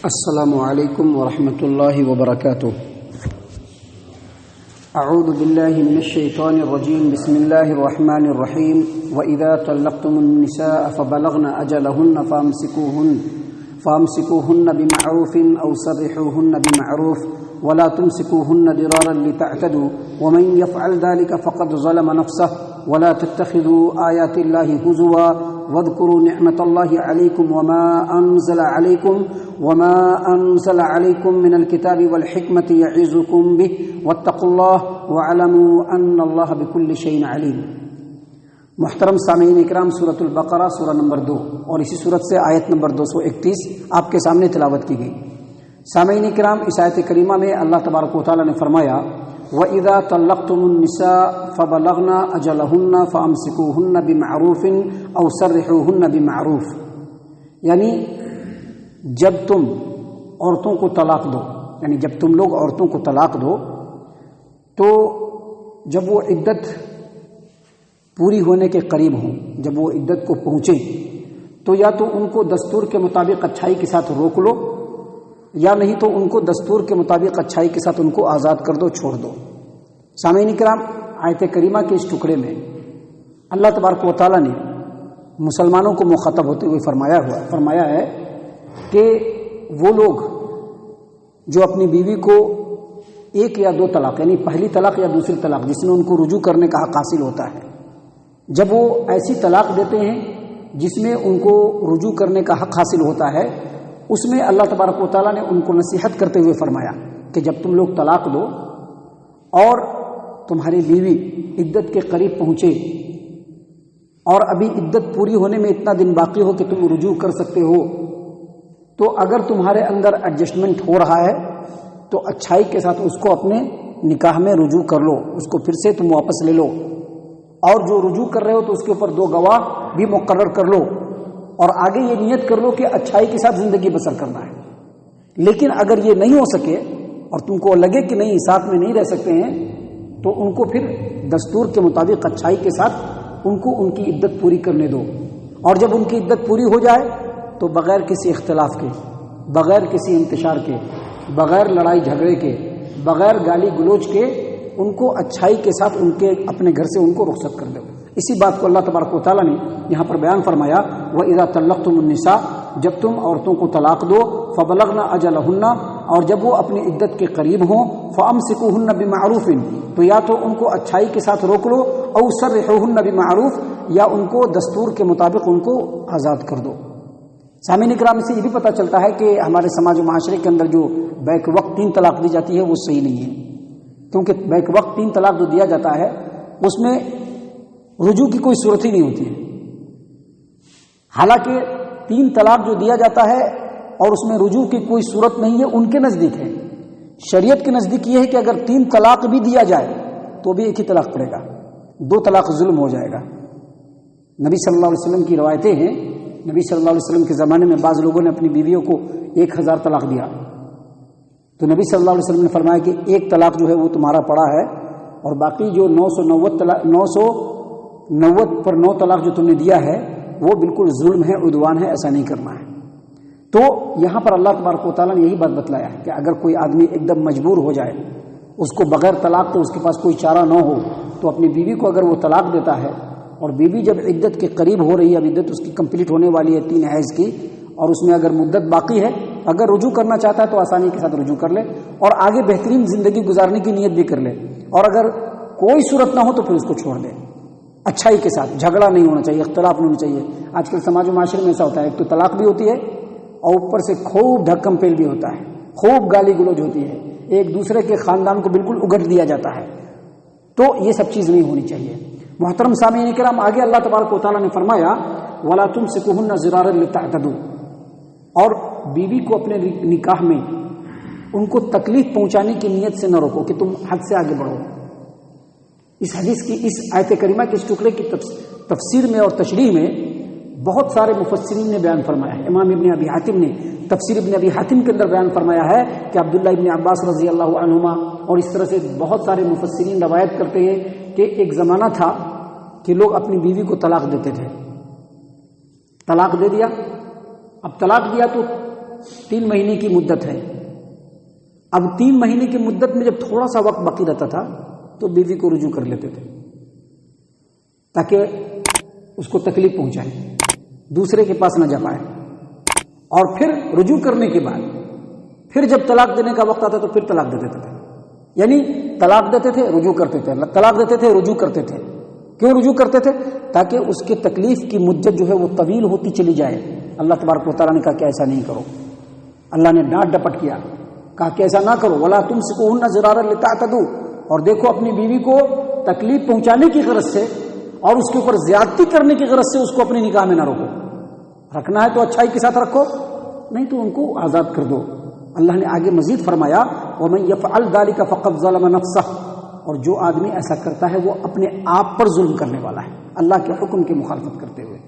السلام علیکم ورحمۃ اللہ وبرکاتہ۔ اعوذ باللہ من الشیطان الرجیم، بسم اللہ الرحمن الرحیم۔ وَإِذَا طَلَّقْتُمُ النِّسَاءَ فَبَلَغْنَ أَجَلَهُنَّ فَأَمْسِكُوهُنَّ بِمَعْرُوفٍ أَوْ سَرِّحُوهُنَّ بِمَعْرُوفٍ وَلَا تُمْسِكُوهُنَّ ضِرَارًا لِتَعْتَدُوا وَمَنْ يَفْعَلْ ذَلِكَ فَقَدْ ظَلَمَ نَفْسَهُ وَلَا تَتَّخِذُوا آيَاتِ اللَّهِ هُزُوًا وَاذْكُرُوا نِعْمَةَ اللَّهِ عَلَيْكُمْ وَمَا أَنزَلَ عَلَيْكُمْ مِنَ الْكِتَابِ وَالْحِكْمَةِ يَعِظُكُمْ بِهِ وَاتَّقُوا اللَّهَ وَاعْلَمُوا أَنَّ اللَّهَ بِكُلِّ شَيْءٍ عَلِيمٌ۔ محترم سامعین اکرام، سورۃ البقرہ سورہ نمبر 2 اور اسی سورت سے آیت نمبر 231 آپ کے سامنے تلاوت کی گئی۔ سامعین اکرام، اس آیت کریمہ میں اللہ تبارک و تعالیٰ نے فرمایا وَإِذَا طَلَّقْتُمُ النِّسَاءَ فَبَلَغْنَ أَجَلَهُنَّ فَأَمْسِكُوهُنَّ بِمَعْرُوفٍ أَوْ سَرِّحُوهُنَّ بِمَعْرُوفٍ، یعنی جب تم عورتوں کو طلاق دو، یعنی جب تم لوگ عورتوں کو طلاق دو تو جب وہ عدت پوری ہونے کے قریب ہوں، جب وہ عدت کو پہنچیں تو یا تو ان کو دستور کے مطابق اچھائی کے ساتھ روک لو، یا نہیں تو ان کو دستور کے مطابق اچھائی کے ساتھ ان کو آزاد کر دو، چھوڑ دو۔ سامعین کرام، آیت کریمہ کے اس ٹکڑے میں اللہ تبارک و تعالیٰ نے مسلمانوں کو مخاطب ہوتے ہوئے فرمایا ہے کہ وہ لوگ جو اپنی بیوی کو ایک یا دو طلاق، یعنی پہلی طلاق یا دوسری طلاق جس میں ان کو رجوع کرنے کا حق حاصل ہوتا ہے، جب وہ ایسی طلاق دیتے ہیں جس میں ان کو رجوع کرنے کا حق حاصل ہوتا ہے، اس میں اللہ تبارک و تعالیٰ نے ان کو نصیحت کرتے ہوئے فرمایا کہ جب تم لوگ طلاق دو اور تمہاری بیوی عدت کے قریب پہنچے اور ابھی عدت پوری ہونے میں اتنا دن باقی ہو کہ تم رجوع کر سکتے ہو، تو اگر تمہارے اندر ایڈجسٹمنٹ ہو رہا ہے تو اچھائی کے ساتھ اس کو اپنے نکاح میں رجوع کر لو، اس کو پھر سے تم واپس لے لو، اور جو رجوع کر رہے ہو تو اس کے اوپر 2 گواہ بھی مقرر کر لو، اور آگے یہ نیت کر لو کہ اچھائی کے ساتھ زندگی بسر کرنا ہے۔ لیکن اگر یہ نہیں ہو سکے اور تم کو لگے کہ نہیں ساتھ میں نہیں رہ سکتے ہیں، تو ان کو پھر دستور کے مطابق اچھائی کے ساتھ ان کو ان کی عدت پوری کرنے دو، اور جب ان کی عدت پوری ہو جائے تو بغیر کسی اختلاف کے، بغیر کسی انتشار کے، بغیر لڑائی جھگڑے کے، بغیر گالی گلوچ کے ان کو اچھائی کے ساتھ ان کے اپنے گھر سے ان کو رخصت کر دو۔ اسی بات کو اللہ تبارک و تعالیٰ نے یہاں پر بیان فرمایا وَإِذَا طَلَّقْتُمُ النِّسَاءَ، جب تم عورتوں کو طلاق دو، فَبَلَغْنَ أَجَلَهُنَّ، اور جب وہ اپنی عدت کے قریب ہوں، فَأَمْسِكُوهُنَّ بِمَعْرُوفٍ، تو یا تو ان کو اچھائی کے ساتھ روک لو، أَوْ سَرِّحُوهُنَّ بِمَعْرُوفٍ، یا ان کو دستور کے مطابق ان کو آزاد کر دو۔ سامعین اکرام، اس سے یہ بھی پتہ چلتا ہے کہ ہمارے سماج و معاشرے کے اندر جو بیک وقت 3 طلاق دی جاتی ہے وہ صحیح نہیں ہے، کیونکہ بیک وقت 3 طلاق جو دیا جاتا ہے اس میں رجوع کی کوئی صورت ہی نہیں ہوتی ہے۔ حالانکہ 3 طلاق جو دیا جاتا ہے اور اس میں رجوع کی کوئی صورت نہیں ہے، ان کے نزدیک ہے۔ شریعت کے نزدیک یہ ہے کہ اگر 3 طلاق بھی دیا جائے تو بھی ایک ہی طلاق پڑے گا، 2 طلاق ظلم ہو جائے گا۔ نبی صلی اللہ علیہ وسلم کی روایتیں ہیں، نبی صلی اللہ علیہ وسلم کے زمانے میں بعض لوگوں نے اپنی بیویوں کو 1000 طلاق دیا، تو نبی صلی اللہ علیہ وسلم نے فرمایا کہ 1 طلاق جو ہے وہ تمہارا پڑا ہے، اور باقی جو 990 پر 9 طلاق جو تم نے دیا ہے وہ بالکل ظلم ہے، عدوان ہے، ایسا نہیں کرنا ہے۔ تو یہاں پر اللہ تبارک و تعالیٰ نے یہی بات بتلایا ہے کہ اگر کوئی آدمی ایک دم مجبور ہو جائے، اس کو بغیر طلاق تو اس کے پاس کوئی چارہ نہ ہو، تو اپنی بیوی کو اگر وہ طلاق دیتا ہے اور بیوی جب عدت کے قریب ہو رہی ہے، اب عدت اس کی کمپلیٹ ہونے والی ہے 3 حیض کی، اور اس میں اگر مدت باقی ہے، اگر رجوع کرنا چاہتا ہے تو آسانی کے ساتھ رجوع کر لے اور آگے بہترین زندگی گزارنے کی نیت بھی کر لے، اور اگر کوئی صورت نہ ہو تو پھر اس کو چھوڑ دے اچھائی کے ساتھ۔ جھگڑا نہیں ہونا چاہیے، اختلاف نہیں ہونا چاہیے۔ آج کل سماج و معاشرے میں ایسا ہوتا ہے، ایک تو طلاق بھی ہوتی ہے اور اوپر سے خوب ڈھکم پیل بھی ہوتا ہے، خوب گالی گلوچ ہوتی ہے، ایک دوسرے کے خاندان کو بالکل اگٹ دیا جاتا ہے۔ تو یہ سب چیز نہیں ہونی چاہیے۔ محترم سامعین کرام، آگے اللہ تبارک و تعالیٰ نے فرمایا وَلَا تُمْسِكُوهُنَّ ضِرَارًا لِتَعْتَدُوا، اور بیوی کو اپنے نکاح میں ان کو تکلیف پہنچانے کی نیت سے نہ روکو کہ تم حد سے آگے بڑھو۔ اس حدیث کی، اس آیت کریمہ کے اس ٹکڑے کی تفسیر میں اور تشریح میں بہت سارے مفسرین نے بیان فرمایا ہے۔ امام ابن ابی حاتم نے تفسیر ابن ابی حاتم کے اندر بیان فرمایا ہے کہ عبداللہ ابن عباس رضی اللہ عنہما، اور اس طرح سے بہت سارے مفسرین روایت کرتے ہیں کہ ایک زمانہ تھا کہ لوگ اپنی بیوی کو طلاق دیتے تھے، طلاق دے دیا، اب طلاق دیا تو 3 مہینے کی مدت ہے. اب 3 مہینے کی مدت میں جب تھوڑا سا وقت باقی رہتا تھا تو بیوی کو رجوع کر لیتے تھے تاکہ اس کو تکلیف پہنچائے، دوسرے کے پاس نہ جا پائے. اور پھر رجوع کرنے کے بعد پھر جب طلاق دینے کا وقت آتا تو پھر طلاق دے دیتے تھے. یعنی طلاق دیتے تھے رجوع کرتے تھے، طلاق دیتے تھے رجوع کرتے تھے. کیوں رجوع کرتے تھے؟ تاکہ اس کے تکلیف کی مدت جو ہے وہ طویل ہوتی چلی جائے. اللہ تبارک و تعالیٰ نے کہا کہ ایسا نہیں کرو. اللہ نے ڈانٹ ڈپٹ کیا، کہا کہ ایسا نہ کرو. ولا تمسکوہن ضرارا لتعتدوا، اور دیکھو اپنی بیوی کو تکلیف پہنچانے کی غرض سے اور اس کے اوپر زیادتی کرنے کی غرض سے اس کو اپنی نکاح میں نہ روکو. رکھنا ہے تو اچھائی کے ساتھ رکھو، نہیں تو ان کو آزاد کر دو. اللہ نے آگے مزید فرمایا وَمَن يَفْعَلْ ذَلِكَ فَقَدْ ظَلَمَ نَفْسَهُ، اور جو آدمی ایسا کرتا ہے وہ اپنے آپ پر ظلم کرنے والا ہے. اللہ کے حکم کی مخالفت کرتے ہوئے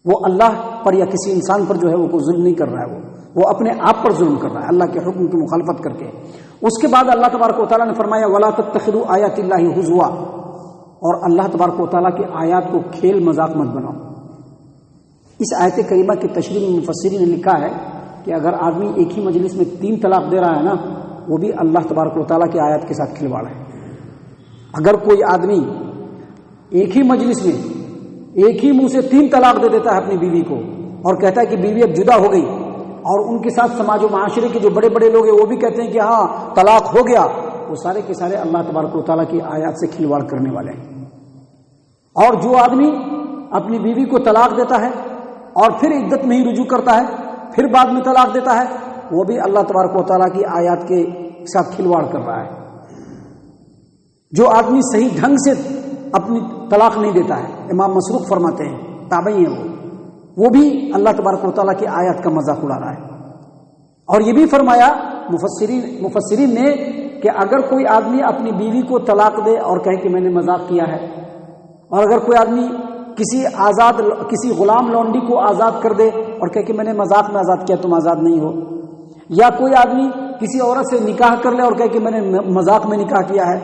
وہ اللہ پر یا کسی انسان پر جو ہے وہ ظلم نہیں کر رہا ہے، وہ اپنے آپ پر ظلم کر رہا ہے اللہ کے حکم کی مخالفت کر کے. اس کے بعد اللہ تبارک و تعالیٰ نے فرمایا وَلَا تَتَّخِذُوا آيَاتِ اللَّهِ هُزُوًا، اور اللہ تبارک و تعالیٰ کی آیات کو کھیل مذاق مت بناؤ. اس آیت کریمہ کی تشریح میں مفسرین نے لکھا ہے کہ اگر آدمی ایک ہی مجلس میں 3 طلاق دے رہا ہے نا، وہ بھی اللہ تبارک و تعالیٰ کی آیات کے ساتھ کھلواڑ ہے. اگر کوئی آدمی ایک ہی مجلس میں ایک ہی منہ سے 3 طلاق دے دیتا ہے اپنی بیوی کو اور کہتا ہے کہ بیوی اب جدا ہو گئی، اور ان کے ساتھ سماج و معاشرے کے جو بڑے بڑے لوگ ہیں وہ بھی کہتے ہیں کہ ہاں طلاق ہو گیا، وہ سارے کے سارے اللہ تبارک و تعالیٰ کی آیات سے کھلواڑ کرنے والے ہیں. اور جو آدمی اپنی بیوی کو طلاق دیتا ہے اور پھر عدت میں ہی رجوع کرتا ہے، پھر بعد میں طلاق دیتا ہے، وہ بھی اللہ تبارک و تعالیٰ کی آیات کے ساتھ کھلواڑ کر رہا ہے. جو آدمی صحیح ڈھنگ سے اپنی طلاق نہیں دیتا ہے، امام مسروق فرماتے ہیں، تابعی ہیں وہ بھی اللہ تبارک و تعالیٰ کی آیات کا مذاق اڑا رہا ہے. اور یہ بھی فرمایا مفسرین نے کہ اگر کوئی آدمی اپنی بیوی کو طلاق دے اور کہے کہ میں نے مذاق کیا ہے، اور اگر کوئی آدمی کسی غلام لونڈی کو آزاد کر دے اور کہے کہ میں نے مذاق میں آزاد کیا، تم آزاد نہیں ہو، یا کوئی آدمی کسی عورت سے نکاح کر لے اور کہے کہ میں نے مذاق میں نکاح کیا ہے،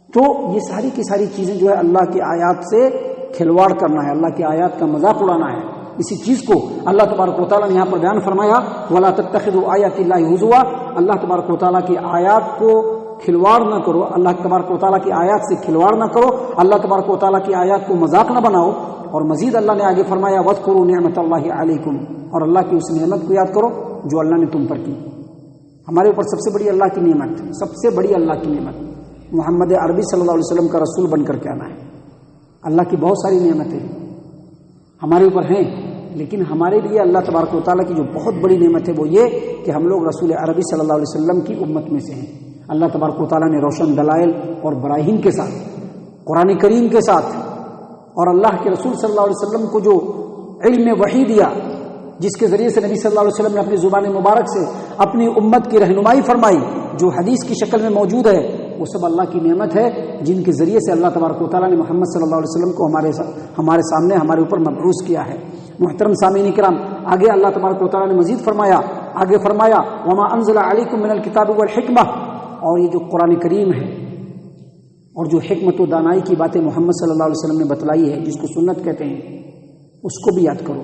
تو یہ ساری کی ساری چیزیں جو ہے اللہ کی آیات سے کھلواڑ کرنا ہے، اللہ کی آیات کا مذاق اڑانا ہے. اسی چیز کو اللہ تبارک و تعالیٰ نے یہاں پر بیان فرمایا وَلَا تَتَّخِذُوا آيَاتِ اللَّهِ هُزُوًا، اللہ تبارک و تعالیٰ کی آیات کو کھلواڑ نہ کرو، اللہ تبارک و تعالیٰ کی آیات سے کھلواڑ نہ کرو، اللہ تبارک و تعالیٰ کی آیات کو مذاق نہ بناؤ. اور مزید اللہ نے آگے فرمایا وَاذْكُرُوا نِعْمَةَ اللَّهِ عَلَيْكُمْ، اور اللہ کی اس نعمت کو یاد کرو جو اللہ نے تم پر کی. ہمارے اوپر سب سے بڑی اللہ کی نعمت، سب سے بڑی اللہ کی نعمت محمد عربی صلی اللہ علیہ وسلم کا رسول بن کر کے آنا ہے. اللہ کی بہت ساری نعمتیں ہمارے اوپر ہیں، لیکن ہمارے لیے اللہ تبارک و تعالیٰ کی جو بہت بڑی نعمت ہے وہ یہ کہ ہم لوگ رسول عربی صلی اللہ علیہ وسلم کی امت میں سے ہیں. اللہ تبارک و تعالیٰ نے روشن دلائل اور براہین کے ساتھ، قرآن کریم کے ساتھ، اور اللہ کے رسول صلی اللہ علیہ وسلم کو جو علم وحی دیا، جس کے ذریعے سے نبی صلی اللہ علیہ وسلم نے اپنی زبان مبارک سے اپنی امت کی رہنمائی فرمائی، جو حدیث کی شکل میں موجود ہے، وہ سب اللہ کی نعمت ہے جن کے ذریعے سے اللہ تبارک و تعالیٰ نے محمد صلی اللہ علیہ وسلم کو ہمارے سامنے ہمارے اوپر مبعوث کیا ہے. محترم سامعین کرام، آگے اللہ تبارک و تعالیٰ نے مزید فرمایا وما انزل علیکم من الکتاب والحکمہ، اور یہ جو قرآن کریم ہے اور جو حکمت و دانائی کی باتیں محمد صلی اللہ علیہ وسلم نے بتلائی ہے، جس کو سنت کہتے ہیں، اس کو بھی یاد کرو.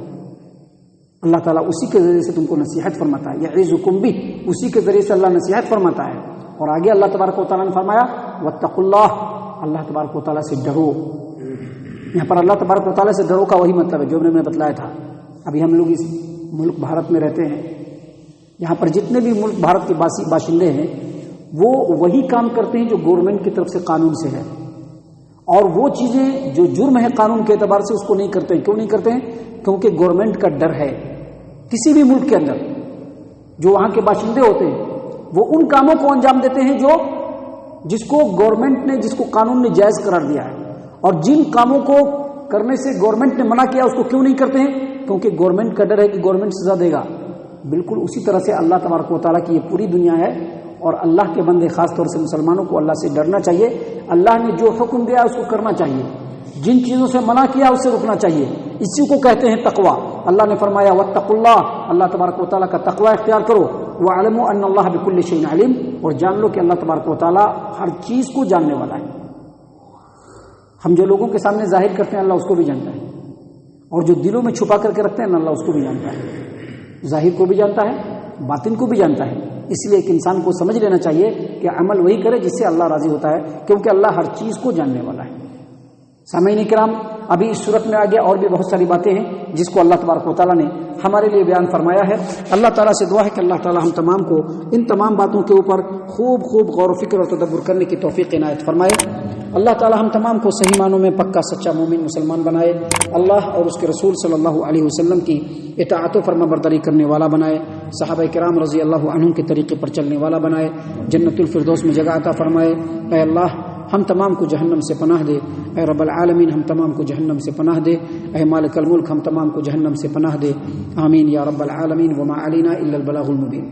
اللہ تعالیٰ اسی کے ذریعے سے تم کو نصیحت فرماتا ہے، یعظکم بہ، اسی کے ذریعے سے اللہ نصیحت فرماتا ہے. اور آگے اللہ تبارک و تعالیٰ نے فرمایا واتقوا اللہ، اللہ تبارک و تعالیٰ سے ڈرو. یہاں پر اللہ تبارک و تعالیٰ سے ڈرو کا وہی مطلب ہے جو میں نے بتلایا تھا. ابھی ہم لوگ اس ملک بھارت میں رہتے ہیں، یہاں پر جتنے بھی ملک بھارت کے باشندے ہیں وہ وہی کام کرتے ہیں جو گورنمنٹ کی طرف سے قانون سے ہے، اور وہ چیزیں جو جرم ہے قانون کے اعتبار سے اس کو نہیں کرتے ہیں. کیوں نہیں کرتے ہیں؟ کیونکہ گورنمنٹ کا ڈر ہے. کسی بھی ملک کے اندر جو وہاں کے باشندے ہوتے ہیں وہ ان کاموں کو انجام دیتے ہیں جس کو گورنمنٹ نے، جس کو قانون نے جائز قرار دیا ہے، اور جن کاموں کو کرنے سے گورنمنٹ نے منع کیا اس کو کیوں نہیں کرتے ہیں؟ کیونکہ گورنمنٹ کا ڈر ہے کہ گورنمنٹ سزا دے گا. بالکل اسی طرح سے اللہ تبارک و تعالیٰ کی یہ پوری دنیا ہے، اور اللہ کے بندے خاص طور سے مسلمانوں کو اللہ سے ڈرنا چاہیے. اللہ نے جو حکم دیا اس کو کرنا چاہیے، جن چیزوں سے منع کیا اس سے رکنا چاہیے. اسی کو کہتے ہیں تقوی. اللہ نے فرمایا واتقوا اللہ، اللہ تبارک و تعالیٰ کا تقوی اختیار کرو. وَاعْلَمُوا أَنَّ اللَّهَ بِكُلِّ شَيْءٍ عَلِيمٌ، اور جان لو کہ اللہ تبارک و تعالیٰ ہر چیز کو جاننے والا ہے. ہم جو لوگوں کے سامنے ظاہر کرتے ہیں اللہ اس کو بھی جانتا ہے، اور جو دلوں میں چھپا کر کے رکھتے ہیں اللہ اس کو بھی جانتا ہے. ظاہر کو بھی جانتا ہے، باطن کو بھی جانتا ہے، اس لیے ایک انسان کو سمجھ لینا چاہیے کہ عمل وہی کرے جس سے اللہ راضی ہوتا ہے، کیونکہ اللہ ہر چیز کو جاننے والا ہے۔ سامعین کرام، ابھی اس صورت میں آگے اور بھی بہت ساری باتیں ہیں جس کو اللہ تبارک و تعالیٰ نے ہمارے لیے بیان فرمایا ہے۔ اللہ تعالیٰ سے دعا ہے کہ اللہ تعالیٰ ہم تمام کو ان تمام باتوں کے اوپر خوب خوب غور و فکر اور تدبر کرنے کی توفیق عنایت فرمائے۔ اللہ تعالیٰ ہم تمام کو صحیح معنوں میں پکا سچا مومن مسلمان بنائے، اللہ اور اس کے رسول صلی اللہ علیہ وسلم کی اطاعت و فرما برداری کرنے والا بنائے، صحابہ کرام رضی اللہ عنہم کے طریقے پر چلنے والا بنائے، جنت الفردوس میں جگہ عطا فرمائے۔ اے اللہ ہم تمام کو جہنم سے پناہ دے، اے رب العالمین ہم تمام کو جہنم سے پناہ دے، اے مالک الملک ہم تمام کو جہنم سے پناہ دے، آمین یا رب العالمین۔ وما علینا الا البلاغ المبین۔